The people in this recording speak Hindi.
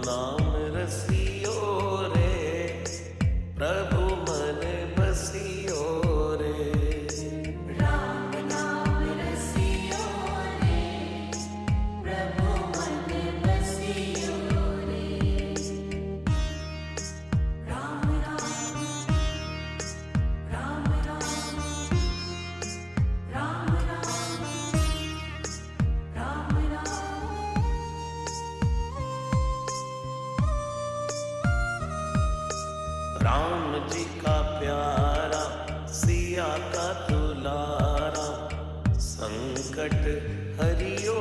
नाम रसियो रे, प्रभु मन बसियो रे। राम नाम रसियो रे, प्रभु मन बसियो रे। राम राम राम राम राम राम राम राम। राम जी का प्यारा, सिया का दुलारा, संकट हरियो